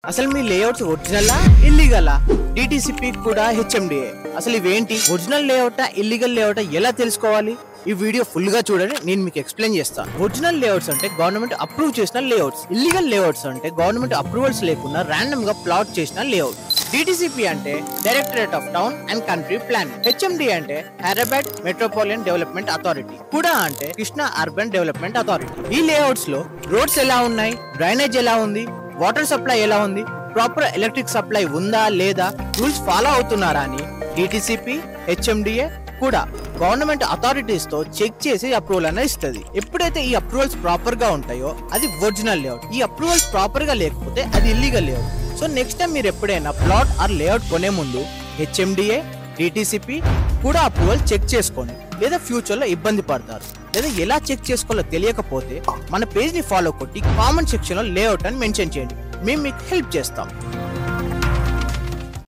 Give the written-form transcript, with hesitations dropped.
అసలు మీ layouts ఒరిజినలా ఇల్లీగలా? DTCP కూడా HMDA. అసలు ఇవేంటి? ఒరిజినల్ లేఅవుటా ఇల్లీగల్ లేఅవుటా ఎలా తెలుసుకోవాలి? ఈ వీడియో ఫుల్ గా చూడండి, నేను మీకు ఎక్స్ప్లెయిన్ చేస్తాను. ఒరిజినల్ లేఅవుట్స్ అంటే గవర్నమెంట్ అప్రూవ్ చేసిన లేఅవుట్స్. ఇల్లీగల్ లేఅవుట్స్ అంటే గవర్నమెంట్ అప్రూవల్స్ లేకుండా ర్యాండమ్ గా ప్లాట్ చేసిన లేఅవుట్. డిటిసిపి అంటే directorate of town and country planning. HMD అంటే హైదరాబాద్ మెట్రోపాలిటన్ డెవలప్మెంట్ అథారిటీ. కూడా అంటే కృష్ణా అర్బన్ డెవలప్మెంట్ అథారిటీ. ఈ లేఅవుట్స్ లో రోడ్స్ ఎలా ఉన్నాయి, డ్రైనేజ్ ఎలా ఉంది, వాటర్ సప్లై ఎలా ఉంది, ప్రాపర్ ఎలక్ట్రిక్ సప్లై ఉందా లేదా, రూల్స్ ఫాలో అవుతున్నారా అని డిటిసిపి హెచ్ఎండిఏ కూడా గవర్నమెంట్ అథారిటీస్ తో చెక్ చేసి అప్రూవల్ అనేది ఇస్తుంది. ఎప్పుడైతే ఈ అప్రూవల్స్ ప్రాపర్ గా ఉంటాయో అది ఒరిజినల్ లేఅవుట్. ఈ అప్రూవల్స్ ప్రాపర్ గా లేకపోతే అది illegal layout. So next time మీరు ఎప్పుడైనా ప్లాట్ ఆర్ లేఅవుట్ కొనే ముందు హెచ్ఎండిఏ డిటిసిపి కూడా అప్రూవల్ చెక్ చేసుకోండి, లేదా ఫ్యూచర్ లో ఇబ్బంది పడతారు. లేదా ఎలా చెక్ చేసుకోవాలో తెలియకపోతే మన పేజ్ ని ఫాలో కొట్టి కామెంట్ సెక్షన్ లో లేఅవుట్ అని మెన్షన్ చేయండి, మేము మీకు హెల్ప్ చేస్తాం.